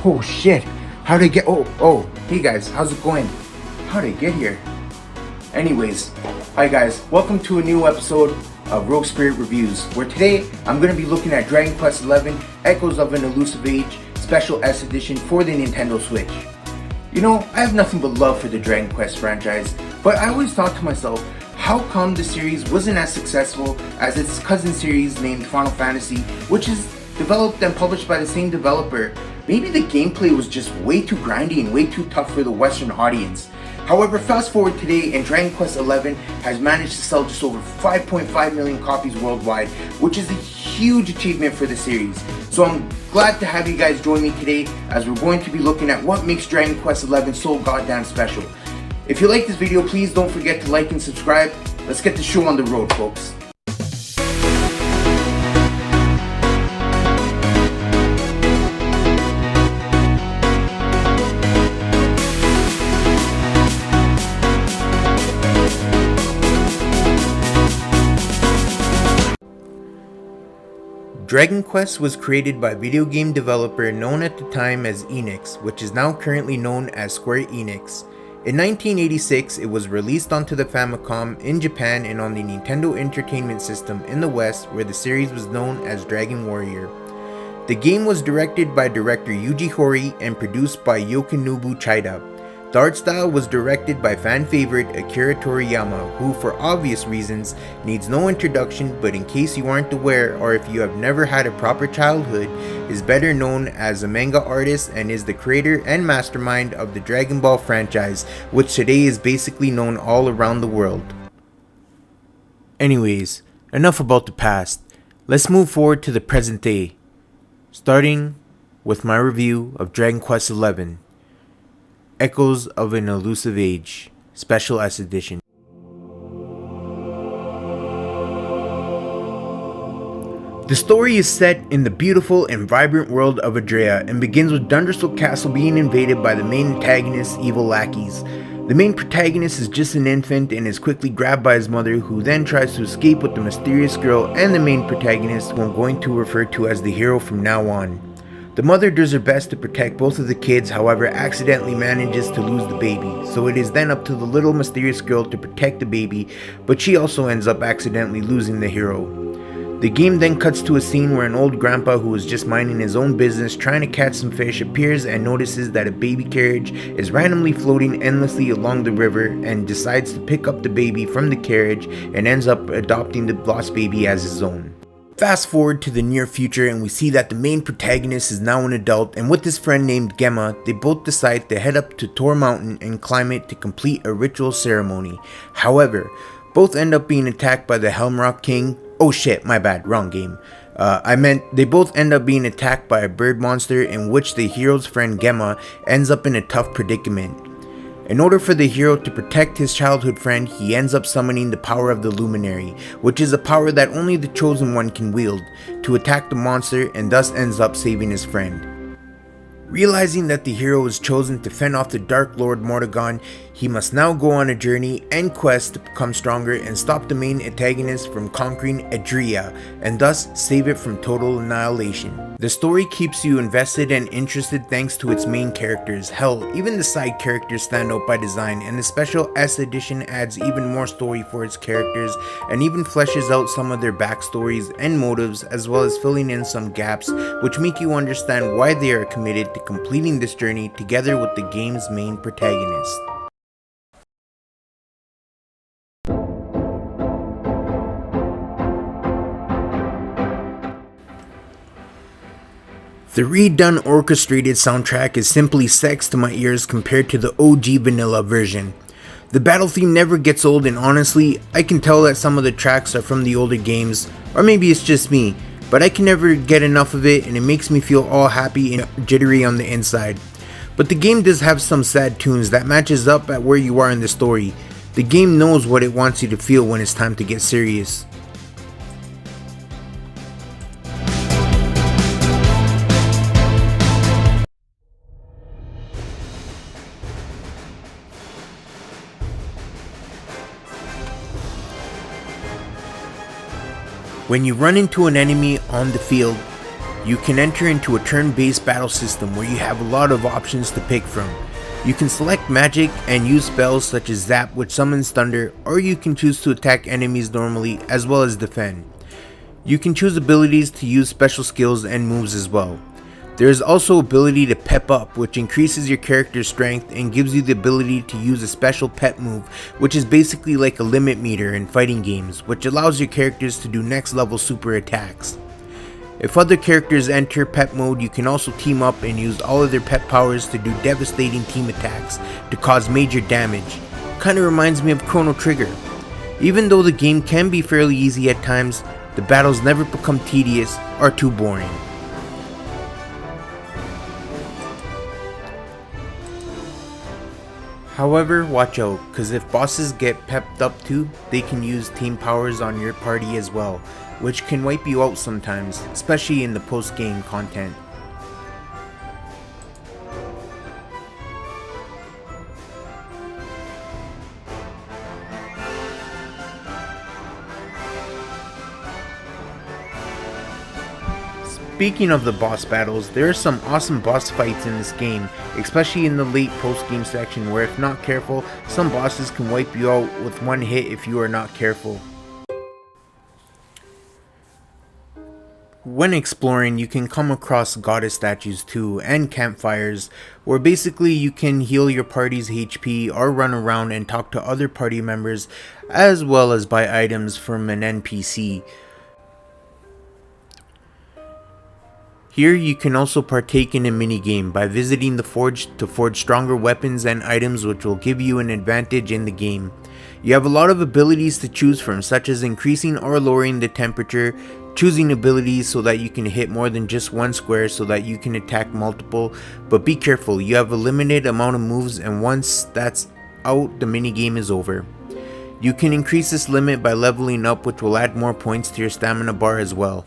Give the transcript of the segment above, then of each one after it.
Oh shit, how'd I get, hey guys, how's it going? How'd I get here? Anyways, hi guys, welcome to a new episode of Roguespirit Reviews, where today I'm going to be looking at Dragon Quest XI Echoes of an Elusive Age Special S Edition for the Nintendo Switch. You know, I have nothing but love for the Dragon Quest franchise, but I always thought to myself, how come the series wasn't as successful as its cousin series named Final Fantasy, which is developed and published by the same developer? Maybe the gameplay was just way too grindy and way too tough for the Western audience. However, fast forward today and Dragon Quest XI has managed to sell just over 5.5 million copies worldwide, which is a huge achievement for the series. So I'm glad to have you guys join me today as we're going to be looking at what makes Dragon Quest XI so goddamn special. If you like this video, please don't forget to like and subscribe. Let's get the show on the road, folks. Dragon Quest was created by video game developer known at the time as Enix, which is now currently known as Square Enix. In 1986, it was released onto the Famicom in Japan and on the Nintendo Entertainment System in the West, where the series was known as Dragon Warrior. The game was directed by director Yuji Horii and produced by Yoshinobu Chida. The art style was directed by fan favorite Akira Toriyama, who for obvious reasons needs no introduction, but in case you aren't aware or if you have never had a proper childhood, is better known as a manga artist and is the creator and mastermind of the Dragon Ball franchise, which today is basically known all around the world. Anyways, enough about the past. Let's move forward to the present day, starting with my review of Dragon Quest XI. Echoes of an Elusive Age, Special S Edition. The story is set in the beautiful and vibrant world of Adrea and begins with Dunderslope Castle being invaded by the main antagonist's evil lackeys. The main protagonist is just an infant and is quickly grabbed by his mother, who then tries to escape with the mysterious girl and the main protagonist, who I'm going to refer to as the hero from now on. The mother does her best to protect both of the kids, however accidentally manages to lose the baby, so it is then up to the little mysterious girl to protect the baby, but she also ends up accidentally losing the hero. The game then cuts to a scene where an old grandpa who is just minding his own business trying to catch some fish appears and notices that a baby carriage is randomly floating endlessly along the river and decides to pick up the baby from the carriage and ends up adopting the lost baby as his own. Fast forward to the near future and we see that the main protagonist is now an adult, and with his friend named Gemma, they both decide to head up to Tor Mountain and climb it to complete a ritual ceremony. However, both end up being attacked by the Helmrock King. Oh shit, my bad, wrong game. They both end up being attacked by a bird monster, in which the hero's friend Gemma ends up in a tough predicament. In order for the hero to protect his childhood friend, he ends up summoning the power of the Luminary, which is a power that only the Chosen One can wield, to attack the monster, and thus ends up saving his friend. Realizing that the hero is chosen to fend off the Dark Lord Mordegon, he must now go on a journey and quest to become stronger and stop the main antagonist from conquering Adrea, and thus save it from total annihilation. The story keeps you invested and interested thanks to its main characters. Hell, even the side characters stand out by design, and the Special S Edition adds even more story for its characters and even fleshes out some of their backstories and motives, as well as filling in some gaps which make you understand why they are committed to completing this journey together with the game's main protagonist. The redone orchestrated soundtrack is simply sex to my ears compared to the OG vanilla version. The battle theme never gets old, and honestly, I can tell that some of the tracks are from the older games, or maybe it's just me, but I can never get enough of it and it makes me feel all happy and jittery on the inside. But the game does have some sad tunes that matches up at where you are in the story. The game knows what it wants you to feel when it's time to get serious. When you run into an enemy on the field, You can enter into a turn-based battle system where you have a lot of options to pick from. You can select magic and use spells such as Zap, which summons thunder, or you can choose to attack enemies normally as well as defend. You can choose abilities to use special skills and moves as well. There is also ability to pep up, which increases your character's strength and gives you the ability to use a special pep move, which is basically like a limit meter in fighting games, which allows your characters to do next level super attacks. If other characters enter pep mode, you can also team up and use all of their pep powers to do devastating team attacks to cause major damage. Kinda reminds me of Chrono Trigger. Even though the game can be fairly easy at times, the battles never become tedious or too boring. However, watch out, cause if bosses get pepped up too, they can use team powers on your party as well, which can wipe you out sometimes, especially in the post-game content. Speaking of the boss battles, there are some awesome boss fights in this game, especially in the late post-game section where if not careful, some bosses can wipe you out with one hit if you are not careful. When exploring, you can come across goddess statues too, and campfires, where basically you can heal your party's HP or run around and talk to other party members, as well as buy items from an NPC. Here you can also partake in a minigame by visiting the forge to forge stronger weapons and items which will give you an advantage in the game. You have a lot of abilities to choose from, such as increasing or lowering the temperature, choosing abilities so that you can hit more than just one square so that you can attack multiple, but be careful, you have a limited amount of moves and once that's out, the minigame is over. You can increase this limit by leveling up, which will add more points to your stamina bar as well.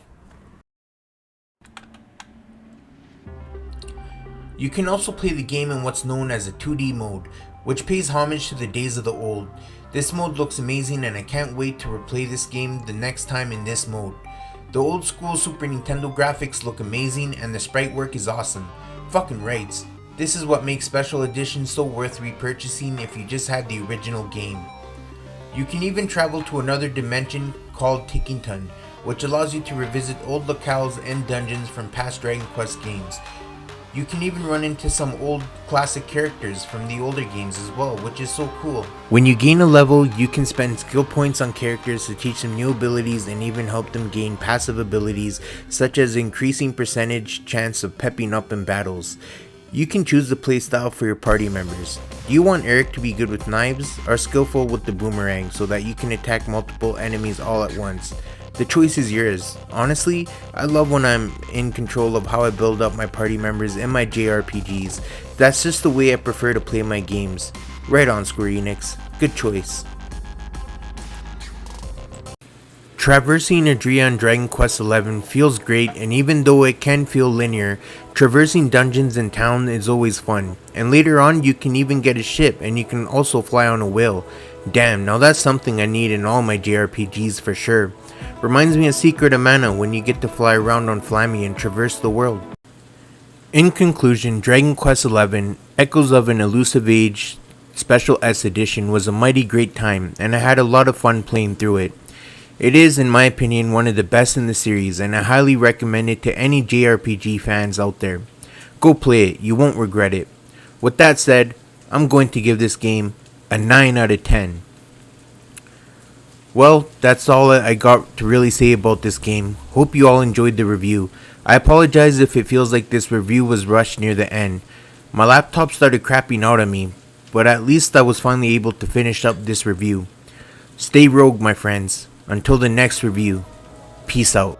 You can also play the game in what's known as a 2D mode, which pays homage to the days of the old. This mode looks amazing and I can't wait to replay this game the next time in this mode. The old school Super Nintendo graphics look amazing and the sprite work is awesome. Fucking rights. This is what makes Special Edition so worth repurchasing if you just had the original game. You can even travel to another dimension called Tickington, which allows you to revisit old locales and dungeons from past Dragon Quest games. You can even run into some old classic characters from the older games as well, which is so cool. When you gain a level, you can spend skill points on characters to teach them new abilities and even help them gain passive abilities such as increasing percentage chance of pepping up in battles. You can choose the playstyle for your party members. Do you want Eric to be good with knives or skillful with the boomerang so that you can attack multiple enemies all at once? The choice is yours. Honestly, I love when I'm in control of how I build up my party members in my JRPGs. That's just the way I prefer to play my games. Right on, Square Enix. Good choice. Traversing Adria in Dragon Quest XI feels great, and even though it can feel linear, traversing dungeons and town is always fun. And later on you can even get a ship and you can also fly on a whale. Damn, now that's something I need in all my JRPGs for sure. Reminds me of Secret of Mana when you get to fly around on Flammy and traverse the world. In conclusion, Dragon Quest XI, Echoes of an Elusive Age Special S Edition was a mighty great time and I had a lot of fun playing through it. It is, in my opinion, one of the best in the series and I highly recommend it to any JRPG fans out there. Go play it, you won't regret it. With that said, I'm going to give this game a 9 out of 10. Well, that's all I got to really say about this game. Hope you all enjoyed the review. I apologize if it feels like this review was rushed near the end. My laptop started crapping out on me, but at least I was finally able to finish up this review. Stay rogue, my friends. Until the next review, peace out.